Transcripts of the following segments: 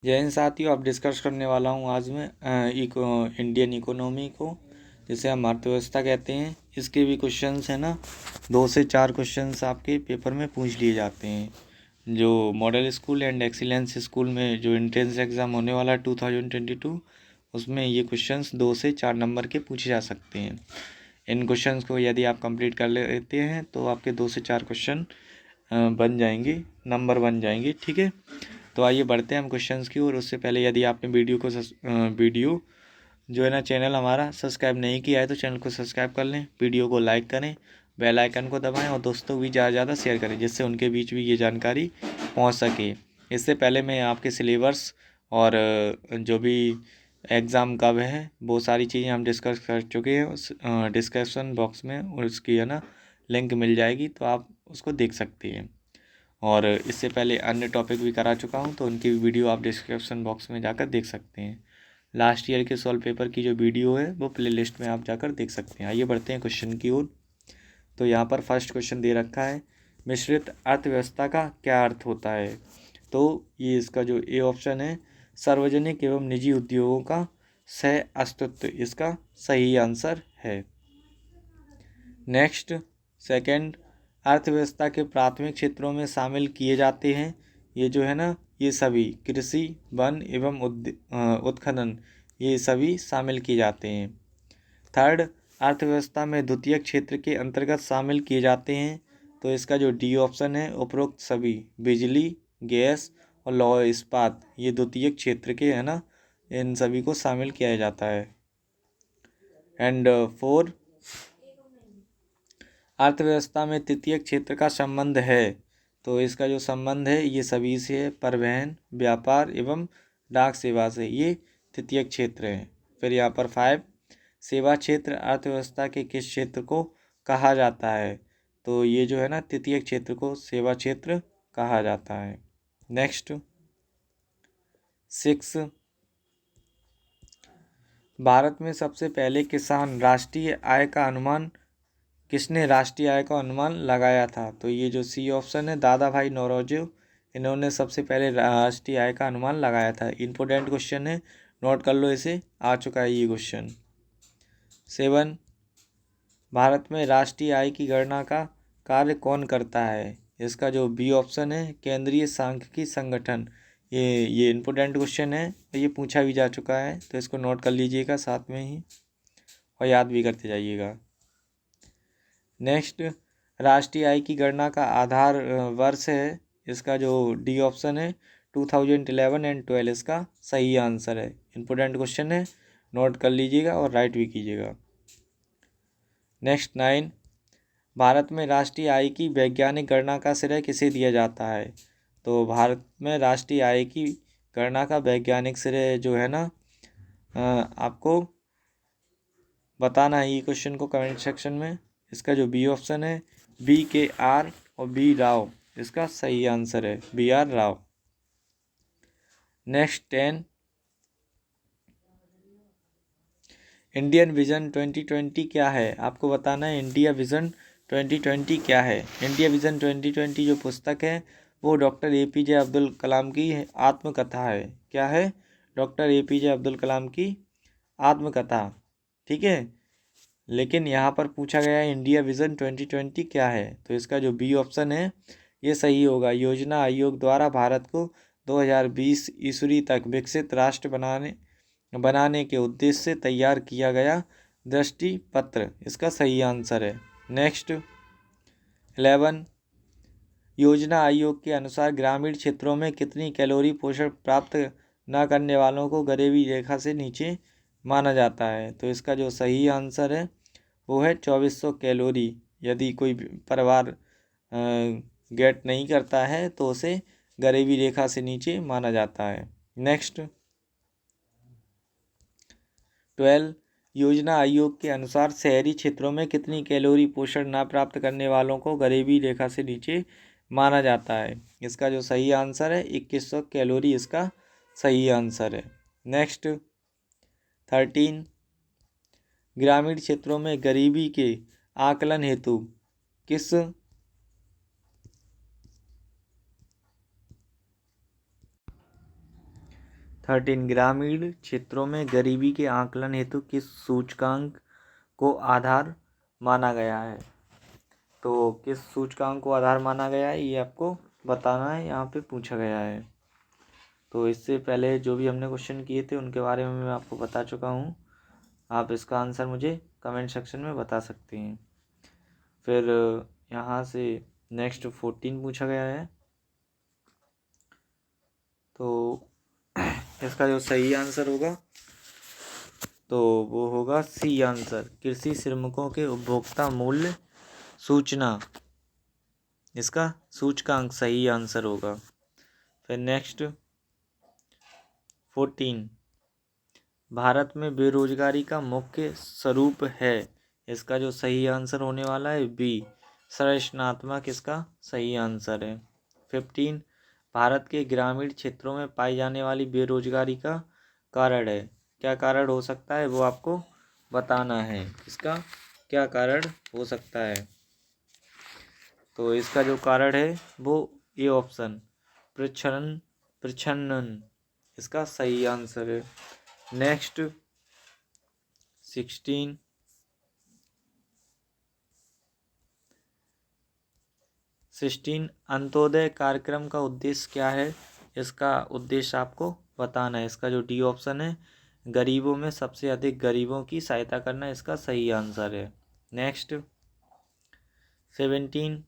जय हिंद साथियों, अब डिस्कस करने वाला हूँ आज मैं इंडियन इकोनॉमी को, जिसे हम अर्थव्यवस्था कहते हैं। इसके भी क्वेश्चंस है ना, 2 से 4 क्वेश्चंस आपके पेपर में पूछ लिए जाते हैं। जो model school and excellence school में जो एंट्रेंस एग्ज़ाम होने वाला है 2022, उसमें ये क्वेश्चंस 2 से 4 नंबर के पूछे जा सकते हैं। इन क्वेश्चंस को यदि आप कंप्लीट कर लेते हैं तो आपके 2 से 4 क्वेश्चन बन जाएंगे, नंबर बन जाएंगे। ठीक है, तो आइए बढ़ते हैं हम क्वेश्चंस की ओर। उससे पहले यदि आपने वीडियो जो है ना, चैनल हमारा सब्सक्राइब नहीं किया है तो चैनल को सब्सक्राइब कर लें, वीडियो को लाइक करें, बेल आइकन को दबाएं और दोस्तों भी ज़्यादा से ज़्यादा शेयर करें, जिससे उनके बीच भी ये जानकारी पहुंच सके। इससे पहले मैं आपके सिलेबस और जो भी एग्ज़ाम कब है वो सारी चीज़ें हम डिस्कस कर चुके हैं। उस डिस्क्रिप्शन बॉक्स में और उसकी है ना लिंक मिल जाएगी, तो आप उसको देख सकती हैं। और इससे पहले अन्य टॉपिक भी करा चुका हूँ, तो उनकी वीडियो आप डिस्क्रिप्शन बॉक्स में जाकर देख सकते हैं। लास्ट ईयर के सॉल्व पेपर की जो वीडियो है वो प्लेलिस्ट में आप जाकर देख सकते हैं। आइए बढ़ते हैं क्वेश्चन की ओर। तो यहाँ पर फर्स्ट क्वेश्चन दे रखा है, मिश्रित अर्थव्यवस्था का क्या अर्थ होता है। तो ये इसका जो ए ऑप्शन है, सार्वजनिक एवं निजी उद्योगों का सह अस्तित्व, इसका सही आंसर है। नेक्स्ट, सेकंड, अर्थव्यवस्था के प्राथमिक क्षेत्रों में शामिल किए जाते हैं। ये जो है ना, ये सभी कृषि, वन एवं उत्खनन, ये सभी शामिल किए जाते हैं। थर्ड, अर्थव्यवस्था में द्वितीयक क्षेत्र के अंतर्गत शामिल किए जाते हैं। तो इसका जो डी ऑप्शन है, उपरोक्त सभी बिजली, गैस और लौह इस्पात, ये द्वितीयक क्षेत्र के है ना, इन सभी को शामिल किया जाता है। एंड फोर, अर्थव्यवस्था में तृतीय क्षेत्र का संबंध है। तो इसका जो संबंध है ये सभी से है, परिवहन, व्यापार एवं डाक सेवा से, ये तृतीय क्षेत्र है। फिर यहाँ पर 5, सेवा क्षेत्र अर्थव्यवस्था के किस क्षेत्र को कहा जाता है। तो ये जो है ना, तृतीय क्षेत्र को सेवा क्षेत्र कहा जाता है। नेक्स्ट, 6, भारत में सबसे पहले किसान राष्ट्रीय आय का अनुमान किसने राष्ट्रीय आय का अनुमान लगाया था। तो ये जो सी ऑप्शन है, दादा भाई नौरोजी, इन्होंने सबसे पहले राष्ट्रीय आय का अनुमान लगाया था। इम्पोर्टेंट क्वेश्चन है, नोट कर लो इसे, आ चुका है ये क्वेश्चन। 7, भारत में राष्ट्रीय आय की गणना का कार्य कौन करता है। इसका जो बी ऑप्शन है, केंद्रीय सांख्यिकी संगठन, ये इम्पोर्टेंट क्वेश्चन है, ये पूछा भी जा चुका है, तो इसको नोट कर लीजिएगा साथ में ही और याद भी करते जाइएगा। नेक्स्ट, राष्ट्रीय आय की गणना का आधार वर्ष है। इसका जो डी ऑप्शन है, 2011 एंड 12, इसका सही आंसर है। इम्पोर्टेंट क्वेश्चन है, नोट कर लीजिएगा और राइट भी कीजिएगा। नेक्स्ट 9, भारत में राष्ट्रीय आय की वैज्ञानिक गणना का श्रेय किसे दिया जाता है। तो भारत में राष्ट्रीय आय की गणना का वैज्ञानिक श्रेय जो है ना, आपको बताना है ये क्वेश्चन को कमेंट सेक्शन में। इसका जो बी ऑप्शन है, BKR और बी राव, इसका सही आंसर है, BR Rao. Next 10, Indian vision 2020 क्या है। आपको बताना है इंडिया विजन 2020 क्या है। इंडिया विजन 2020 जो पुस्तक है वो डॉक्टर APJ अब्दुल कलाम की आत्मकथा है। क्या है, डॉक्टर APJ अब्दुल कलाम की आत्मकथा। ठीक है, लेकिन यहाँ पर पूछा गया है इंडिया विजन 2020 क्या है। तो इसका जो बी ऑप्शन है ये सही होगा, योजना आयोग द्वारा भारत को 2020 ईस्वी तक विकसित राष्ट्र बनाने के उद्देश्य से तैयार किया गया दृष्टि पत्र, इसका सही आंसर है। नेक्स्ट 11, योजना आयोग के अनुसार ग्रामीण क्षेत्रों में कितनी कैलोरी पोषण प्राप्त न करने वालों को गरीबी रेखा से नीचे माना जाता है। तो इसका जो सही आंसर है वो है 2400 कैलोरी। यदि कोई परिवार गेट नहीं करता है तो उसे गरीबी रेखा से नीचे माना जाता है। नेक्स्ट 12, योजना आयोग के अनुसार शहरी क्षेत्रों में कितनी कैलोरी पोषण ना प्राप्त करने वालों को गरीबी रेखा से नीचे माना जाता है। इसका जो सही आंसर है 2100 कैलोरी, इसका सही आंसर है। नेक्स्ट 13, ग्रामीण क्षेत्रों में गरीबी के आकलन हेतु किस 13 ग्रामीण क्षेत्रों में गरीबी के आकलन हेतु किस सूचकांक को आधार माना गया है? तो किस सूचकांक को आधार माना गया है ये आपको बताना है, यहाँ पे पूछा गया है। तो इससे पहले जो भी हमने क्वेश्चन किए थे उनके बारे में मैं आपको बता चुका हूँ। आप इसका आंसर मुझे कमेंट सेक्शन में बता सकते हैं। फिर यहाँ से नेक्स्ट 14 पूछा गया है। तो इसका जो सही आंसर होगा तो वो होगा सी आंसर, कृषि श्रमिकों के उपभोक्ता मूल्य सूचना, इसका सूचकांक सही आंसर होगा। फिर नेक्स्ट 14, भारत में बेरोजगारी का मुख्य स्वरूप है, इसका जो सही आंसर होने वाला है बी, संरचनात्मक, इसका सही आंसर है। 15, भारत के ग्रामीण क्षेत्रों में पाई जाने वाली बेरोजगारी का कारण है, क्या कारण हो सकता है वो आपको बताना है, इसका क्या कारण हो सकता है। तो इसका जो कारण है वो ए ऑप्शन, प्रच्छन्न, इसका सही आंसर है। नेक्स्ट 16, अंत्योदय कार्यक्रम का उद्देश्य क्या है, इसका उद्देश्य आपको बताना है, इसका जो डी ऑप्शन है, गरीबों में सबसे अधिक गरीबों की सहायता करना, इसका सही आंसर है। नेक्स्ट 17,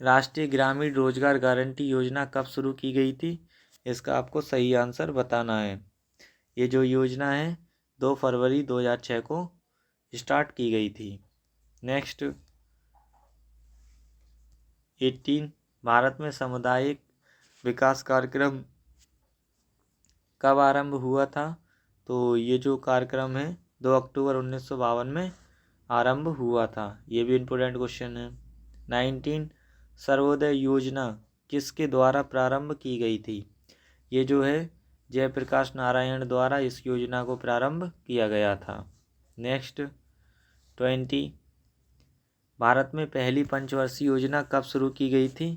राष्ट्रीय ग्रामीण रोजगार गारंटी योजना कब शुरू की गई थी, इसका आपको सही आंसर बताना है। ये जो योजना है 2 फरवरी 2006 को स्टार्ट की गई थी। नेक्स्ट 18, भारत में सामुदायिक विकास कार्यक्रम कब आरंभ हुआ था, तो ये जो कार्यक्रम है 2 अक्टूबर 1952 में आरंभ हुआ था, ये भी इम्पोर्टेंट क्वेश्चन है। 19, सर्वोदय योजना किसके द्वारा प्रारंभ की गई थी, ये जो है जयप्रकाश नारायण द्वारा इस योजना को प्रारंभ किया गया था। नेक्स्ट 20, भारत में पहली पंचवर्षीय योजना कब शुरू की गई थी,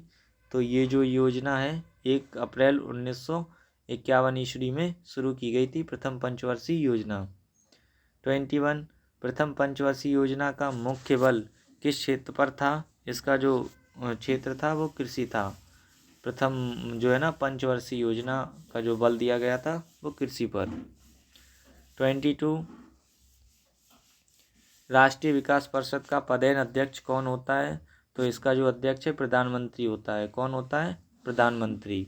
तो ये जो योजना है 1 अप्रैल 1951 ईस्वी में शुरू की गई थी, प्रथम पंचवर्षीय योजना। 21, प्रथम पंचवर्षीय योजना का मुख्य बल किस क्षेत्र पर था, इसका जो क्षेत्र था वो कृषि था। प्रथम जो है ना पंचवर्षीय योजना का जो बल दिया गया था वो कृषि पर। 22, राष्ट्रीय विकास परिषद का पदेन अध्यक्ष कौन होता है, तो इसका जो अध्यक्ष है प्रधानमंत्री होता है, कौन होता है, प्रधानमंत्री।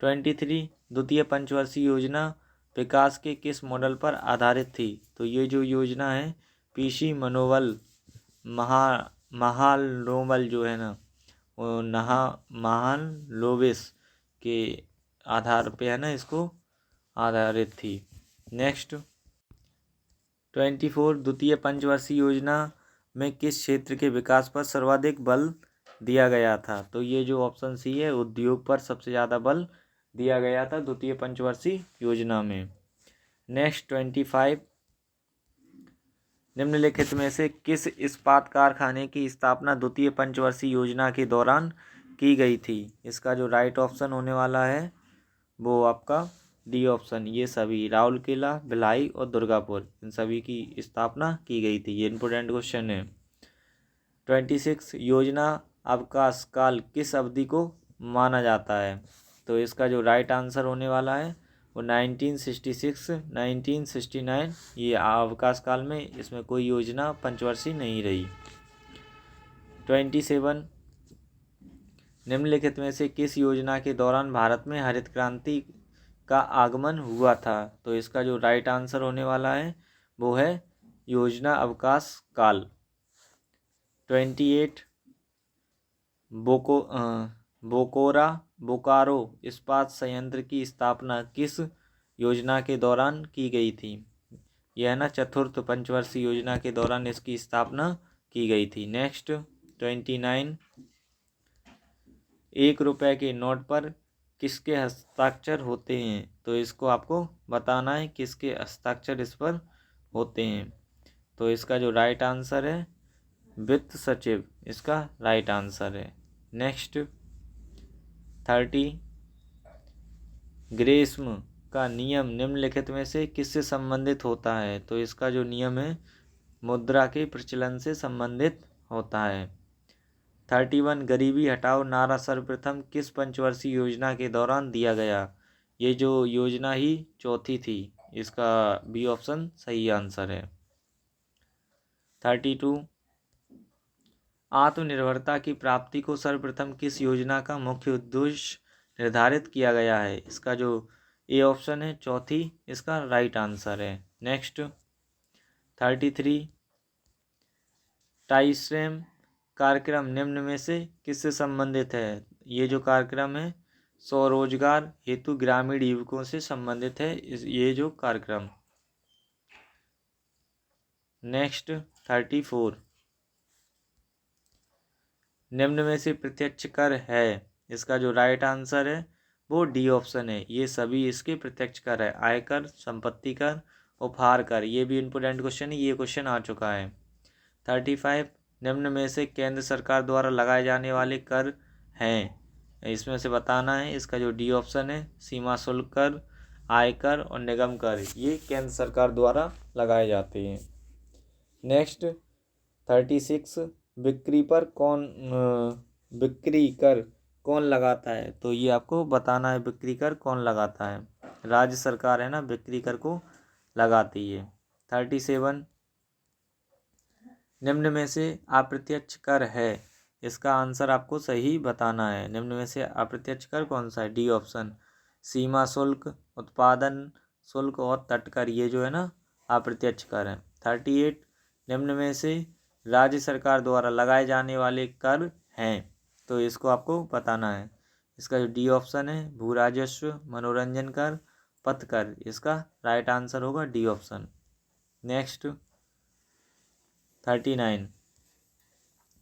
23, द्वितीय पंचवर्षीय योजना विकास के किस मॉडल पर आधारित थी, तो ये जो योजना है पीसी मनोबल महालनोबल जो है ना वो महालनोबिस के आधार पे है ना इसको आधारित थी। नेक्स्ट 24, द्वितीय पंचवर्षीय योजना में किस क्षेत्र के विकास पर सर्वाधिक बल दिया गया था, तो ये जो ऑप्शन सी है उद्योग पर सबसे ज़्यादा बल दिया गया था द्वितीय पंचवर्षीय योजना में। नेक्स्ट 25, निम्नलिखित में से किस इस्पात कारखाने की स्थापना द्वितीय पंचवर्षीय योजना के दौरान की गई थी, इसका जो राइट ऑप्शन होने वाला है वो आपका डी ऑप्शन, ये सभी राउरकेला, भिलाई और दुर्गापुर, इन सभी की स्थापना की गई थी, ये इंपोर्टेंट क्वेश्चन है। 26, योजना अवकाश काल किस अवधि को माना जाता है, तो इसका जो राइट आंसर होने वाला है वो 1966 1969, ये अवकाश काल में इसमें कोई योजना पंचवर्षीय नहीं रही। 27, निम्नलिखित में से किस योजना के दौरान भारत में हरित क्रांति का आगमन हुआ था, तो इसका जो राइट आंसर होने वाला है वो है योजना अवकाश काल। 28, बोकारो इस्पात संयंत्र की स्थापना किस योजना के दौरान की गई थी, यह है ना चतुर्थ पंचवर्षीय योजना के दौरान इसकी स्थापना की गई थी। नेक्स्ट 29, 1 रुपये के नोट पर किसके हस्ताक्षर होते हैं, तो इसको आपको बताना है किसके हस्ताक्षर इस पर होते हैं, तो इसका जो राइट आंसर है वित्त सचिव, इसका राइट आंसर है। नेक्स्ट 30, ग्रेस्म का नियम निम्नलिखित में से किससे संबंधित होता है? तो इसका जो नियम है मुद्रा के प्रचलन से संबंधित होता है। 31 गरीबी हटाओ नारा सर्वप्रथम किस पंचवर्षीय योजना के दौरान दिया गया? ये जो योजना ही चौथी थी, इसका बी ऑप्शन सही आंसर है। 32 आत्मनिर्भरता की प्राप्ति को सर्वप्रथम किस योजना का मुख्य उद्देश्य निर्धारित किया गया है? इसका जो ए ऑप्शन है चौथी, इसका राइट आंसर है। नेक्स्ट 33 टाइस्ट्रेम कार्यक्रम निम्न में से किससे संबंधित है? ये जो कार्यक्रम है स्वरोजगार हेतु ग्रामीण युवकों से संबंधित है ये जो कार्यक्रम। नेक्स्ट 34 निम्न में से प्रत्यक्ष कर है? इसका जो राइट आंसर है वो डी ऑप्शन है। ये सभी इसके प्रत्यक्ष कर है, आयकर, संपत्ति कर, उपहार कर। ये भी इम्पोर्टेंट क्वेश्चन है, ये क्वेश्चन आ चुका है। 35 निम्न में से केंद्र सरकार द्वारा लगाए जाने वाले कर हैं, इसमें से बताना है। इसका जो डी ऑप्शन है सीमा शुल्क कर, आयकर और निगम कर, ये केंद्र सरकार द्वारा लगाए जाते हैं। नेक्स्ट 36 बिक्री कर कौन लगाता है? तो ये आपको बताना है बिक्री कर कौन लगाता है। राज्य सरकार है ना, बिक्री कर को लगाती है। 37 निम्न में से अप्रत्यक्ष कर है? इसका आंसर आपको सही बताना है। निम्न में से अप्रत्यक्ष कर कौन सा है? डी ऑप्शन सीमा शुल्क, उत्पादन शुल्क और तटकर, ये जो है ना अप्रत्यक्ष कर है। 38 निम्न में से राज्य सरकार द्वारा लगाए जाने वाले कर हैं, तो इसको आपको बताना है। इसका जो डी ऑप्शन है भू राजस्व, मनोरंजन कर, पथ कर, इसका राइट आंसर होगा डी ऑप्शन। नेक्स्ट 39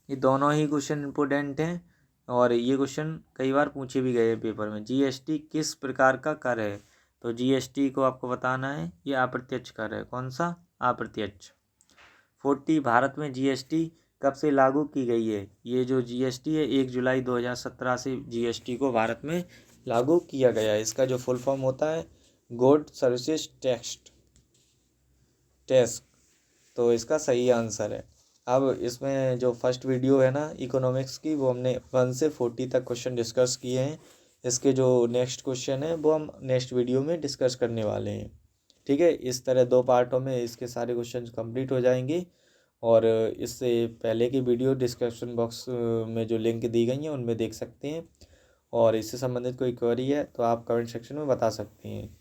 ये दोनों ही क्वेश्चन इंपोर्टेंट हैं और ये क्वेश्चन कई बार पूछे भी गए पेपर में। जीएसटी किस प्रकार का कर है? तो जीएसटी को आपको बताना है ये अप्रत्यक्ष कर है। कौन सा? अप्रत्यक्ष। 40 भारत में जीएसटी कब से लागू की गई है? ये जो जीएसटी है 1 जुलाई 2017 से जीएसटी को भारत में लागू किया गया है। इसका जो फुल फॉर्म होता है गुड सर्विसेज टैक्स, तो इसका सही आंसर है। अब इसमें जो फर्स्ट वीडियो है ना इकोनॉमिक्स की, वो हमने 1 से 40 तक क्वेश्चन डिस्कस किए हैं। इसके जो नेक्स्ट क्वेश्चन है वो हम नेक्स्ट वीडियो में डिस्कस करने वाले हैं। ठीक है, इस तरह 2 पार्टों में इसके सारे क्वेश्चन कंप्लीट हो जाएंगे। और इससे पहले की वीडियो डिस्क्रिप्शन बॉक्स में जो लिंक दी गई हैं उनमें देख सकते हैं। और इससे संबंधित कोई क्वेरी है तो आप कमेंट सेक्शन में बता सकते हैं।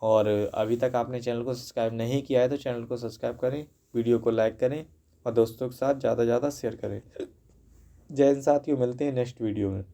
और अभी तक आपने चैनल को सब्सक्राइब नहीं किया है तो चैनल को सब्सक्राइब करें, वीडियो को लाइक करें और दोस्तों के साथ ज़्यादा से ज़्यादा शेयर करें। जय हिंद साथियों, मिलते हैं नेक्स्ट वीडियो में।